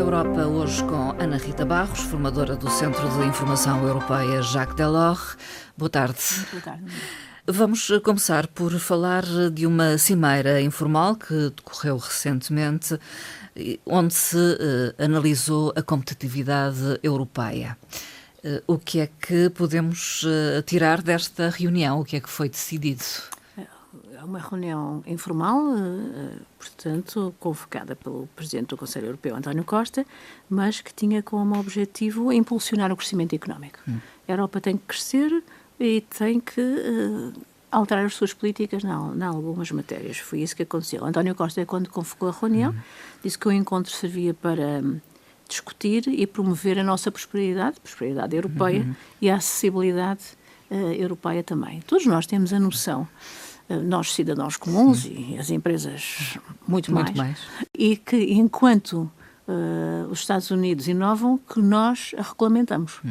Europa, hoje com Ana Rita Barros, formadora do Centro de Informação Europeia Jacques Delors. Boa tarde. Boa tarde. Vamos começar por falar de uma cimeira informal que decorreu recentemente, onde se analisou a competitividade europeia. O que é que podemos tirar desta reunião? O que é que foi decidido? É uma reunião informal, portanto, convocada pelo Presidente do Conselho Europeu, António Costa, mas que tinha como objetivo impulsionar o crescimento económico. A Europa tem que crescer e tem que alterar as suas políticas em algumas matérias. Foi isso que aconteceu. António Costa, quando convocou a reunião, disse que o encontro servia para discutir e promover a nossa prosperidade europeia e a acessibilidade europeia também. Todos nós temos a noção, nós cidadãos comuns e as empresas muito mais, e que enquanto os Estados Unidos inovam, que nós a regulamentamos.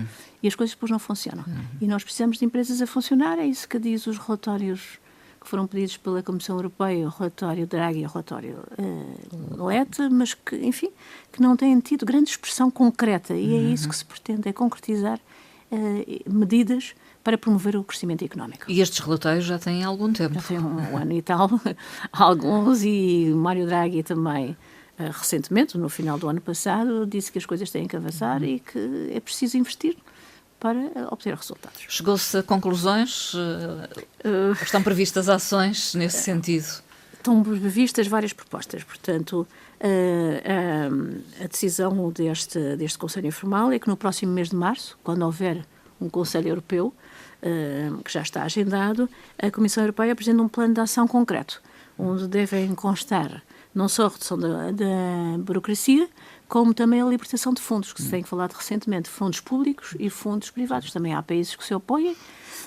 E as coisas depois não funcionam. E nós precisamos de empresas a funcionar, é isso que diz os relatórios que foram pedidos pela Comissão Europeia, o relatório Draghi e o relatório Letta, mas que, enfim, que não têm tido grande expressão concreta. E é isso que se pretende, é concretizar medidas para promover o crescimento económico. E estes relatórios já têm algum tempo. Já tem um ano e tal, alguns, e Mário Draghi também, recentemente, no final do ano passado, disse que as coisas têm que avançar e que é preciso investir para obter resultados. Chegou-se a conclusões? Estão previstas ações nesse sentido? Estão previstas várias propostas. Portanto, a decisão deste Conselho Informal é que no próximo mês de março, quando houver um Conselho Europeu, que já está agendado, a Comissão Europeia apresenta um plano de ação concreto, onde devem constar não só a redução da burocracia, como também a libertação de fundos, que se tem falado recentemente, fundos públicos e fundos privados. Também há países que se opõem,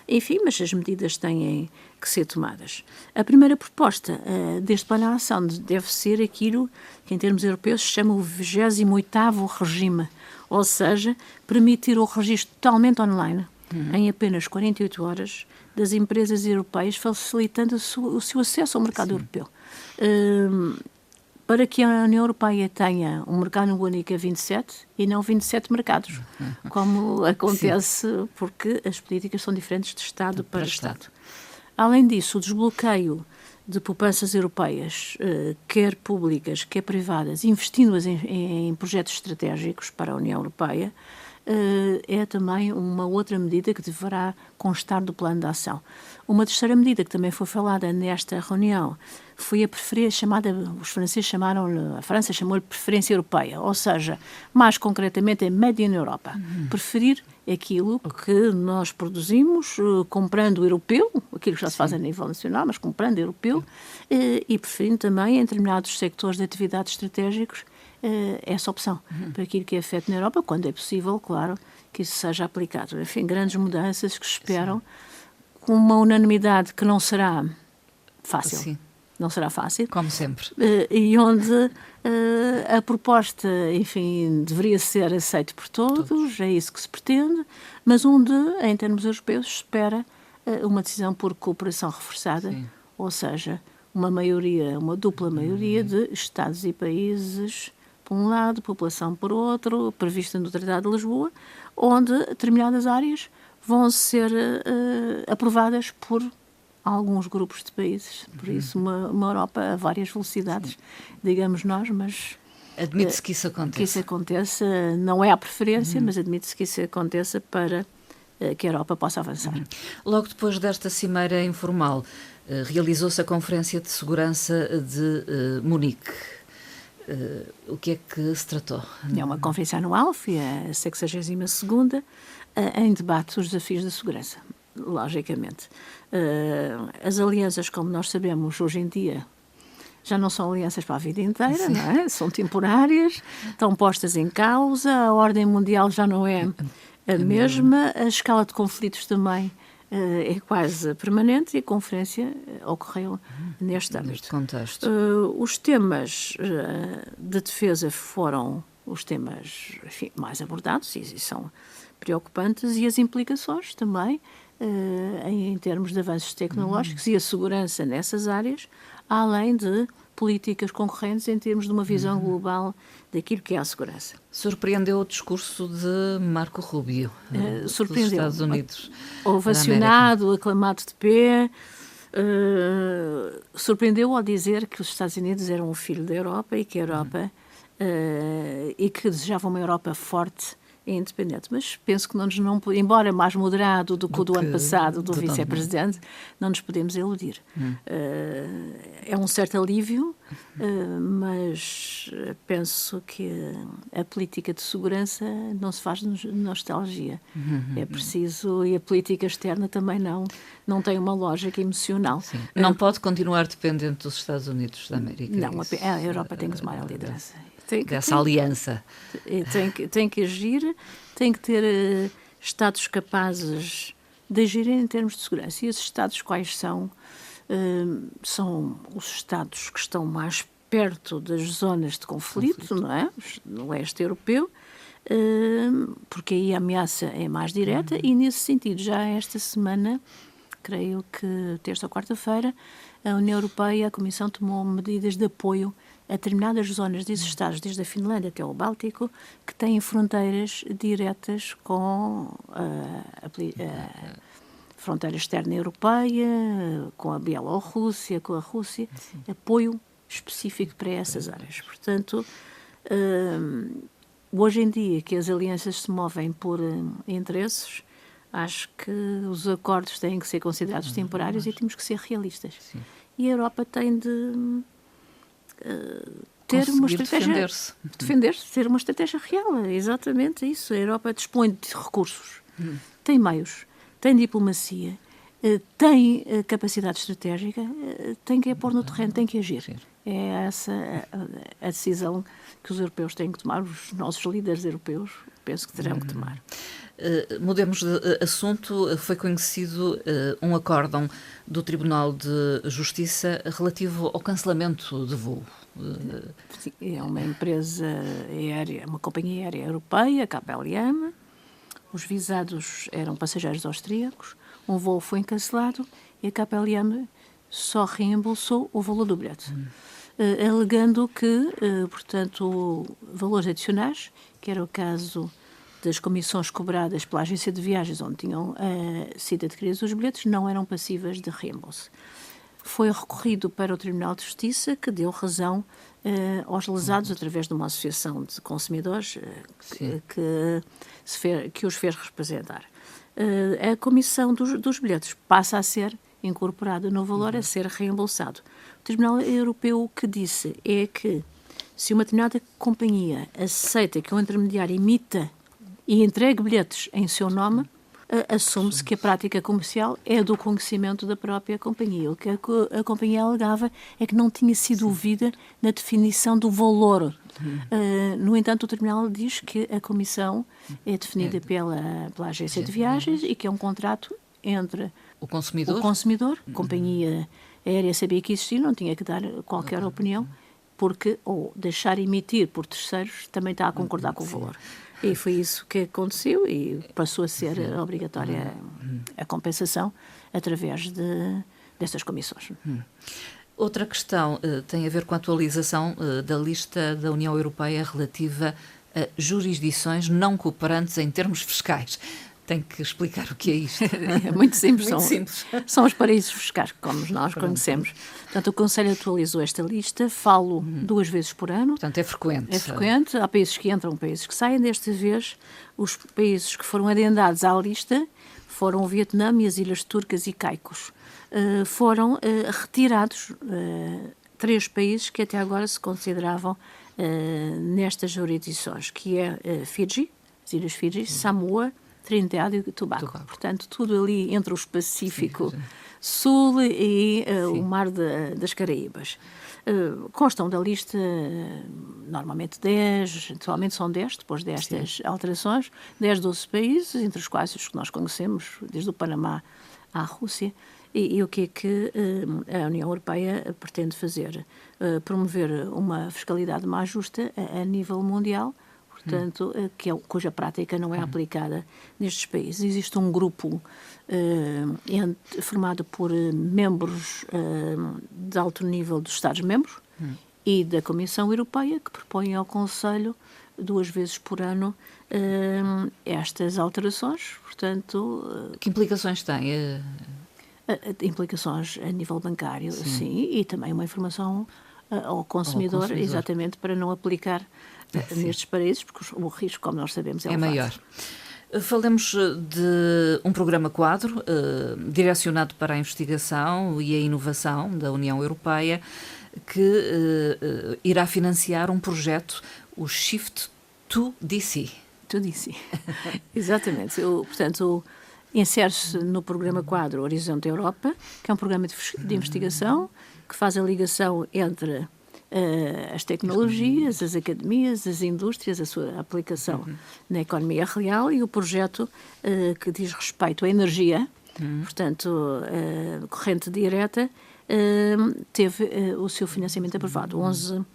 enfim, mas as medidas têm que ser tomadas. A primeira proposta deste plano de ação deve ser aquilo que em termos europeus se chama o 28º regime, ou seja, permitir o registro totalmente online, em apenas 48 horas, das empresas europeias, facilitando o seu acesso ao mercado europeu. Para que a União Europeia tenha um mercado único a 27 e não 27 mercados, como acontece porque as políticas são diferentes de Estado para Estado. Além disso, o desbloqueio de poupanças europeias, quer públicas, quer privadas, investindo-as em projetos estratégicos para a União Europeia, é também uma outra medida que deverá constar do plano de ação. Uma terceira medida que também foi falada nesta reunião foi a preferência chamada, os franceses a França chamou-lhe preferência europeia, ou seja, mais concretamente é Made in Europa. Preferir aquilo que nós produzimos, comprando europeu, aquilo que já se faz a nível nacional, mas comprando europeu, e preferindo também em determinados sectores de atividades estratégicos essa opção, para aquilo que é feito na Europa, quando é possível, claro, que isso seja aplicado. Enfim, grandes mudanças que se esperam, com uma unanimidade que não será fácil. Sim. Não será fácil. Como sempre. E onde a proposta, enfim, deveria ser aceita por todos, é isso que se pretende, mas onde, em termos europeus, se espera uma decisão por cooperação reforçada, ou seja, uma dupla maioria de Estados e países por um lado, população por outro, prevista no Tratado de Lisboa, onde determinadas áreas vão ser aprovadas por alguns grupos de países. Por isso, uma Europa a várias velocidades, digamos nós, mas... Admite-se que isso aconteça. Que isso aconteça, não é a preferência, mas admite-se que isso aconteça para que a Europa possa avançar. Logo depois desta cimeira informal, realizou-se a Conferência de Segurança de Munique. O que é que se tratou? É uma conferência anual, foi a 62ª, em debate os desafios da segurança, logicamente. As alianças, como nós sabemos, hoje em dia, já não são alianças para a vida inteira, não é? São temporárias, estão postas em causa, a ordem mundial já não é a mesma, a escala de conflitos também é quase permanente e a conferência ocorreu neste âmbito. Neste contexto. Os temas de defesa foram os temas, enfim, mais abordados e são preocupantes, e as implicações também em termos de avanços tecnológicos e a segurança nessas áreas, além de políticas concorrentes em termos de uma visão global daquilo que é a segurança. Surpreendeu o discurso de Marco Rubio, dos Estados Unidos. Ovacionado, aclamado de pé. Surpreendeu ao dizer que os Estados Unidos eram o filho da Europa e que a Europa e que desejavam uma Europa forte e independente. Mas penso que embora mais moderado do que o do ano passado, do vice-presidente, não nos podemos iludir. É um certo alívio, mas penso que a política de segurança não se faz de nostalgia. É preciso, e a política externa também não tem uma lógica emocional. Não pode continuar dependente dos Estados Unidos da América. Não, a Europa tem que tomar a liderança. Dessa aliança. Tem que agir, tem que ter Estados capazes de agir em termos de segurança. E esses Estados quais são? São os Estados que estão mais perto das zonas de conflito, não é? No leste europeu, porque aí a ameaça é mais direta e, nesse sentido, já esta semana, creio que terça ou quarta-feira, a União Europeia, a Comissão tomou medidas de apoio a determinadas zonas desses Estados, desde a Finlândia até o Báltico, que têm fronteiras diretas com a fronteira externa europeia, com a Bielorrússia, com a Rússia, apoio específico para essas áreas. Portanto, hoje em dia que as alianças se movem por interesses, acho que os acordos têm que ser considerados temporários e temos que ser realistas. Sim. E a Europa tem de ter uma estratégia, defender-se, ter uma estratégia real, é exatamente isso. A Europa dispõe de recursos, tem meios, tem diplomacia, tem capacidade estratégica, tem que a pôr no terreno, tem que agir. É essa a decisão que os europeus têm que tomar, os nossos líderes europeus, penso que terão que tomar. Mudemos de assunto. Foi conhecido um acórdão do Tribunal de Justiça relativo ao cancelamento de voo. Sim, é uma empresa aérea, uma companhia aérea europeia, a KLM. Os visados eram passageiros austríacos. Um voo foi cancelado e a KLM só reembolsou o valor do bilhete, alegando que, portanto, valores adicionais, que era o caso das comissões cobradas pela agência de viagens onde tinham sido adquiridos os bilhetes, não eram passíveis de reembolso. Foi recorrido para o Tribunal de Justiça, que deu razão aos lesados através de uma associação de consumidores que os fez representar. A comissão dos bilhetes passa a ser incorporada no valor a ser reembolsado. O Tribunal Europeu o que disse é que se uma determinada companhia aceita que um intermediário emita e entregue bilhetes em seu nome, assume-se que a prática comercial é do conhecimento da própria companhia. O que a companhia alegava é que não tinha sido ouvida na definição do valor. No entanto, o Tribunal diz que a comissão é definida pela agência de viagens e que é um contrato entre o consumidor, a companhia aérea sabia que existia, não tinha que dar qualquer opinião, porque, ou deixar emitir por terceiros, também está a concordar com o valor. E foi isso que aconteceu e passou a ser obrigatória a compensação através dessas comissões. Outra questão tem a ver com a atualização da lista da União Europeia relativa a jurisdições não cooperantes em termos fiscais. Tem que explicar o que é isto. É muito simples. Simples. São os paraísos fiscais, como nós conhecemos. Portanto, o Conselho atualizou esta lista, falo 2 vezes por ano. Portanto, é frequente. É frequente. Há países que entram, países que saem. Desta vez, os países que foram adendados à lista foram o Vietnã e as Ilhas Turcas e Caicos. Foram retirados 3 países que até agora se consideravam nestas jurisdições, que é Fiji, as Ilhas Fiji, Samoa, Trinidad e Tobago. Portanto, tudo ali entre o Pacífico Sul e o Mar das Caraíbas. Constam da lista normalmente 10, atualmente são 10, depois destas alterações, 10, 12 países, entre os quais os que nós conhecemos, desde o Panamá à Rússia. E o que é que a União Europeia pretende fazer? Promover uma fiscalidade mais justa a nível mundial, portanto, cuja prática não é aplicada nestes países. Existe um grupo formado por membros de alto nível dos Estados-membros, e da Comissão Europeia, que propõem ao Conselho 2 vezes por ano estas alterações. Portanto, que implicações tem? Implicações a nível bancário, sim, e também uma informação ao consumidor, exatamente para não aplicar nestes países, porque o risco, como nós sabemos, é maior. Falemos de um programa quadro direcionado para a investigação e a inovação da União Europeia, que irá financiar um projeto, o Shift to DC. To DC, exatamente. Portanto, insere-se no programa quadro Horizonte Europa, que é um programa de investigação que faz a ligação entre as tecnologias, as academias, as indústrias, a sua aplicação na economia real, e o projeto que diz respeito à energia, portanto, corrente direta, teve o seu financiamento aprovado, 11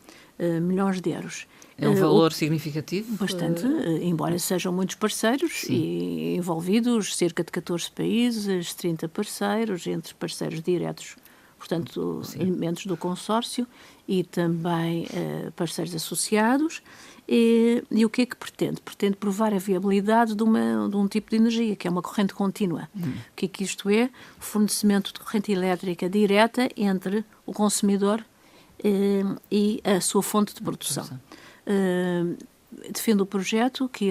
milhões de euros. É um valor significativo? Bastante, embora sejam muitos parceiros e envolvidos, cerca de 14 países, 30 parceiros, entre parceiros diretos, portanto, elementos do consórcio e também parceiros associados. E o que é que pretende? Pretende provar a viabilidade de um tipo de energia, que é uma corrente contínua. O que é que isto é? O fornecimento de corrente elétrica direta entre o consumidor e a sua fonte de produção. Defende o projeto que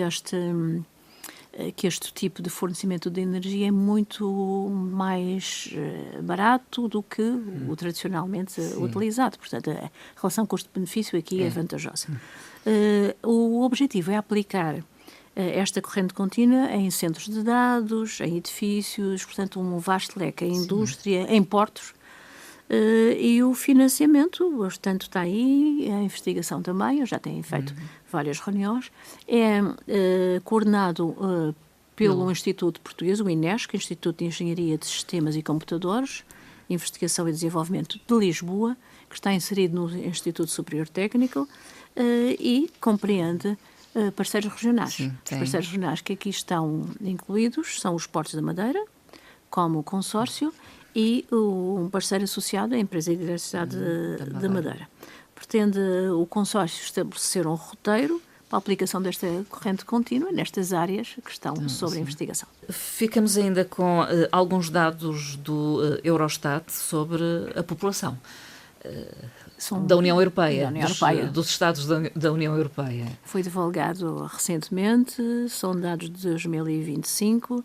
este tipo de fornecimento de energia é muito mais barato do que o tradicionalmente utilizado. Portanto, a relação custo-benefício aqui é vantajosa. O objetivo é aplicar esta corrente contínua em centros de dados, em edifícios, portanto, um vasto leque em indústria, em portos. E o financiamento, portanto, está aí, a investigação também, eu já tenho feito várias reuniões, é coordenado pelo Instituto Português, o INESC, Instituto de Engenharia de Sistemas e Computadores, Investigação e Desenvolvimento de Lisboa, que está inserido no Instituto Superior Técnico e compreende parceiros regionais. Os parceiros regionais que aqui estão incluídos são os Portos da Madeira, como o consórcio, e um parceiro associado, a Empresa de Eletricidade da Madeira. Pretende o consórcio estabelecer um roteiro para a aplicação desta corrente contínua nestas áreas que estão sobre a investigação. Ficamos ainda com alguns dados do Eurostat sobre a população da União Europeia, dos Estados da União Europeia. Foi divulgado recentemente, são dados de 2025,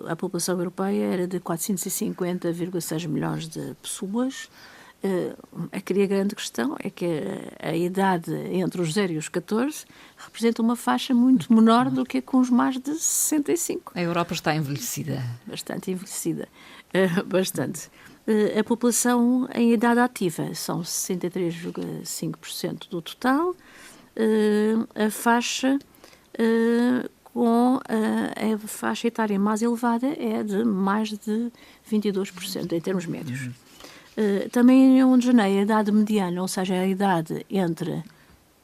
a população europeia era de 450,6 milhões de pessoas. Aqui a grande questão é que a idade entre os 0 e os 14 representa uma faixa muito menor do que com os mais de 65. A Europa está envelhecida. Bastante envelhecida, bastante. A população em idade ativa são 63,5% do total. A faixa com a faixa etária mais elevada é de mais de 22% em termos médios. Também em 1 de janeiro, a idade mediana, ou seja, a idade entre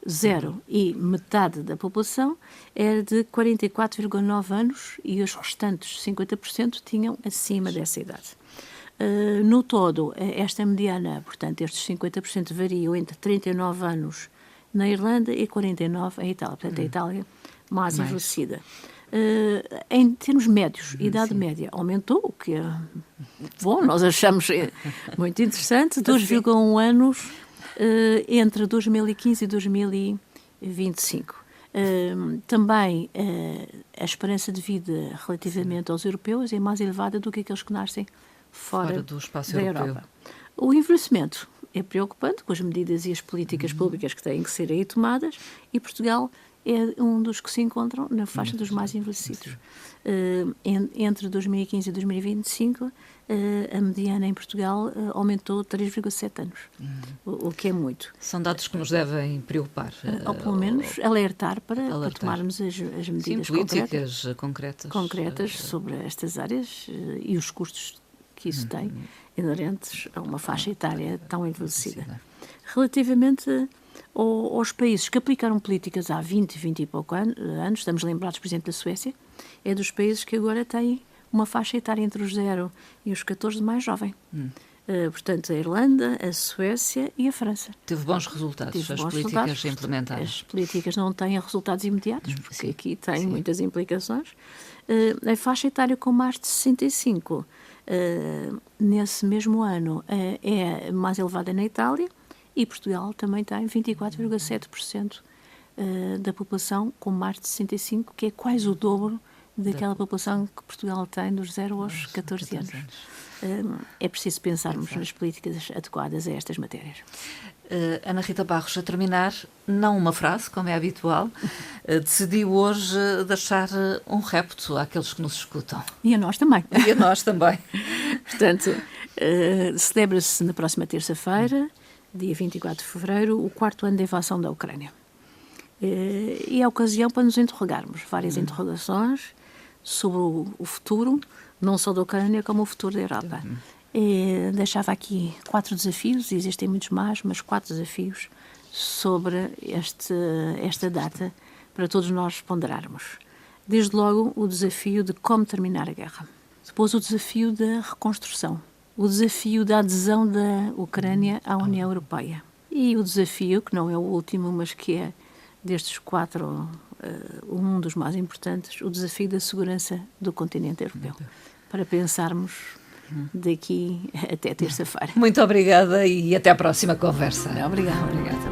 0 e metade da população, era de 44,9 anos e os restantes 50% tinham acima dessa idade. No todo, esta mediana, portanto, estes 50% variam entre 39 anos na Irlanda e 49 em Itália. Portanto, a Itália mais envelhecida. Em termos médios, idade média aumentou, o que é bom, nós achamos muito interessante, 2,1 anos entre 2015 e 2025. Também a esperança de vida relativamente aos europeus é mais elevada do que aqueles que nascem fora do espaço da europeu. Europa. O envelhecimento é preocupante, com as medidas e as políticas públicas que têm que ser aí tomadas, e Portugal é um dos que se encontram na faixa dos mais envelhecidos. Entre 2015 e 2025, a mediana em Portugal aumentou 3,7 anos, o que é muito. São dados que nos devem preocupar. Ou pelo menos alertar para tomarmos as medidas políticas concretas sobre estas áreas e os custos que isso tem, inerentes a uma faixa etária tão envelhecida. Relativamente aos países que aplicaram políticas há 20 e pouco anos, estamos lembrados, por exemplo, da Suécia, é dos países que agora têm uma faixa etária entre os 0 e os 14 mais jovem. Portanto, a Irlanda, a Suécia e a França. Teve bons resultados Teve as bons políticas resultados. implementadas. As políticas não têm resultados imediatos, porque Sim. aqui tem muitas implicações. A faixa etária com mais de 65, nesse mesmo ano, é mais elevada na Itália, e Portugal também tem 24,7% da população com mais de 65, que é quase o dobro daquela população que Portugal tem dos 0 aos 14 anos. É preciso pensarmos nas políticas adequadas a estas matérias. Ana Rita Barros, a terminar, não uma frase, como é habitual, decidiu hoje deixar um repto àqueles que nos escutam. E a nós também. E a nós também. Portanto, celebra-se na próxima terça-feira, dia 24 de fevereiro, o 4º ano da invasão da Ucrânia. E é a ocasião para nos interrogarmos, várias interrogações sobre o futuro, não só da Ucrânia, como o futuro da Europa. Deixava aqui 4 desafios, existem muitos mais, mas 4 desafios sobre esta data para todos nós ponderarmos. Desde logo, o desafio de como terminar a guerra. Depois, o desafio da reconstrução. O desafio da adesão da Ucrânia à União Europeia. E o desafio, que não é o último, mas que é destes 4, um dos mais importantes, o desafio da segurança do continente europeu. Para pensarmos daqui até terça-feira. Muito obrigada e até à próxima conversa. Obrigada.